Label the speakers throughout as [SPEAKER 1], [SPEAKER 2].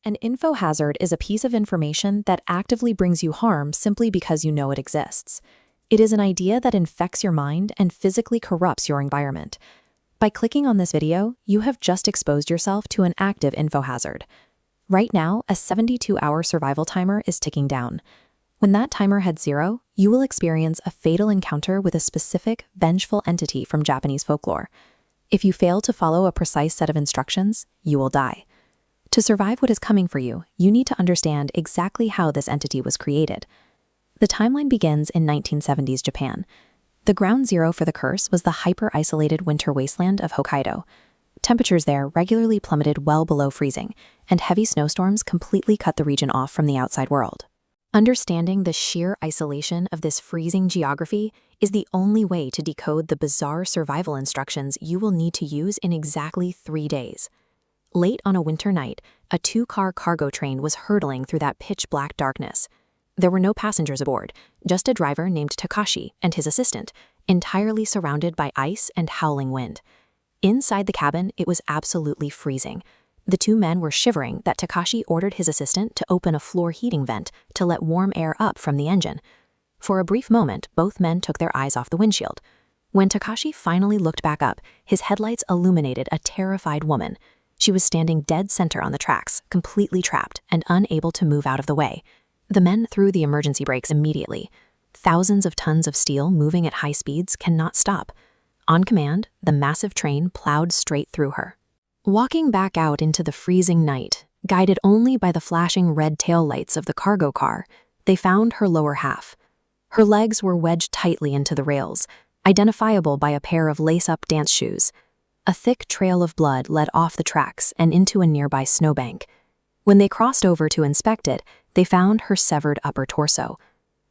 [SPEAKER 1] An info hazard is a piece of information that actively brings you harm simply because you know it exists. It is an idea that infects your mind and physically corrupts your environment. By clicking on this video, you have just exposed yourself to an active info hazard. Right now, a 72-hour survival timer is ticking down. When that timer hits 0, you will experience a fatal encounter with a specific, vengeful entity from Japanese folklore. If you fail to follow a precise set of instructions, you will die. To survive what is coming for you, you need to understand exactly how this entity was created. The timeline begins in 1970s Japan. The ground zero for the curse was the hyper-isolated winter wasteland of Hokkaido. Temperatures there regularly plummeted well below freezing, and heavy snowstorms completely cut the region off from the outside world. Understanding the sheer isolation of this freezing geography is the only way to decode the bizarre survival instructions you will need to use in exactly 3 days. Late on a winter night, a 2-car cargo train was hurtling through that pitch-black darkness. There were no passengers aboard, just a driver named Takashi and his assistant, entirely surrounded by ice and howling wind. Inside the cabin, it was absolutely freezing. The two men were shivering that Takashi ordered his assistant to open a floor heating vent to let warm air up from the engine. For a brief moment, both men took their eyes off the windshield. When Takashi finally looked back up, his headlights illuminated a terrified woman. She was standing dead center on the tracks, completely trapped and unable to move out of the way. The men threw the emergency brakes immediately. Thousands of tons of steel moving at high speeds cannot stop. On command, the massive train plowed straight through her. Walking back out into the freezing night, guided only by the flashing red taillights of the cargo car, they found her lower half. Her legs were wedged tightly into the rails, identifiable by a pair of lace-up dance shoes. A thick trail of blood led off the tracks and into a nearby snowbank. When they crossed over to inspect it, they found her severed upper torso.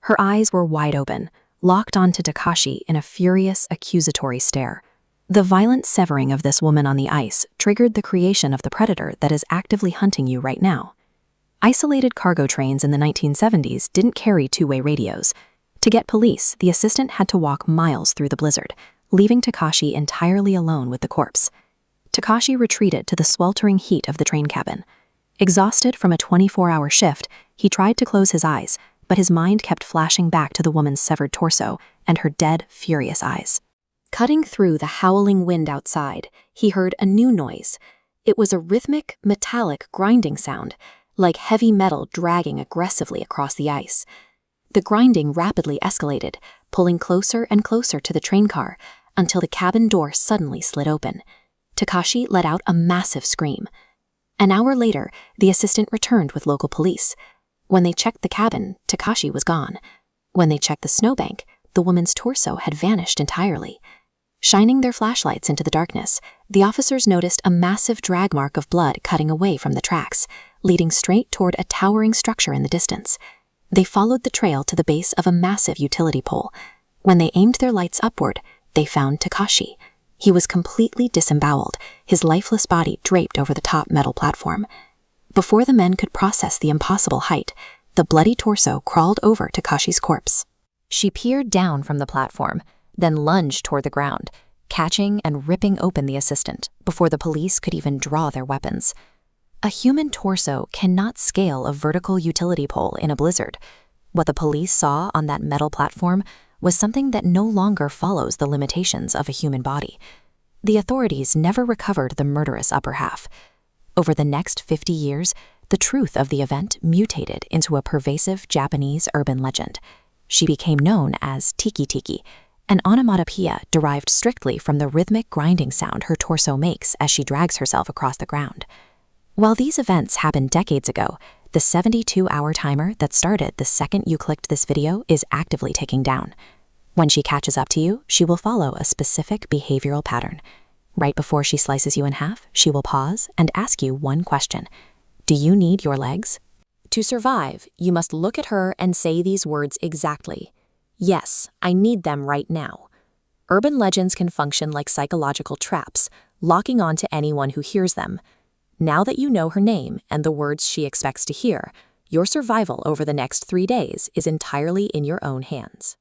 [SPEAKER 1] Her eyes were wide open, locked onto Takashi in a furious, accusatory stare. The violent severing of this woman on the ice triggered the creation of the predator that is actively hunting you right now. Isolated cargo trains in the 1970s didn't carry two-way radios. To get police, the assistant had to walk miles through the blizzard, leaving Takashi entirely alone with the corpse. Takashi retreated to the sweltering heat of the train cabin. Exhausted from a 24-hour shift, he tried to close his eyes, but his mind kept flashing back to the woman's severed torso and her dead, furious eyes. Cutting through the howling wind outside, he heard a new noise. It was a rhythmic, metallic grinding sound, like heavy metal dragging aggressively across the ice. The grinding rapidly escalated, pulling closer and closer to the train car, until the cabin door suddenly slid open. Takashi let out a massive scream. An hour later, the assistant returned with local police. When they checked the cabin, Takashi was gone. When they checked the snowbank, the woman's torso had vanished entirely. Shining their flashlights into the darkness, the officers noticed a massive drag mark of blood cutting away from the tracks, leading straight toward a towering structure in the distance. They followed the trail to the base of a massive utility pole. When they aimed their lights upward, they found Takashi. He was completely disemboweled, his lifeless body draped over the top metal platform. Before the men could process the impossible height, the bloody torso crawled over Takashi's corpse. She peered down from the platform, then lunged toward the ground, catching and ripping open the assistant before the police could even draw their weapons. A human torso cannot scale a vertical utility pole in a blizzard. What the police saw on that metal platform was something that no longer follows the limitations of a human body. The authorities never recovered the murderous upper half. Over the next 50 years, the truth of the event mutated into a pervasive Japanese urban legend. She became known as Teke Teke, an onomatopoeia derived strictly from the rhythmic grinding sound her torso makes as she drags herself across the ground. While these events happened decades ago, the 72-hour timer that started the second you clicked this video is actively ticking down. When she catches up to you, she will follow a specific behavioral pattern. Right before she slices you in half, she will pause and ask you one question. Do you need your legs? To survive, you must look at her and say these words exactly. Yes, I need them right now. Urban legends can function like psychological traps, locking on to anyone who hears them. Now that you know her name and the words she expects to hear, your survival over the next 3 days is entirely in your own hands.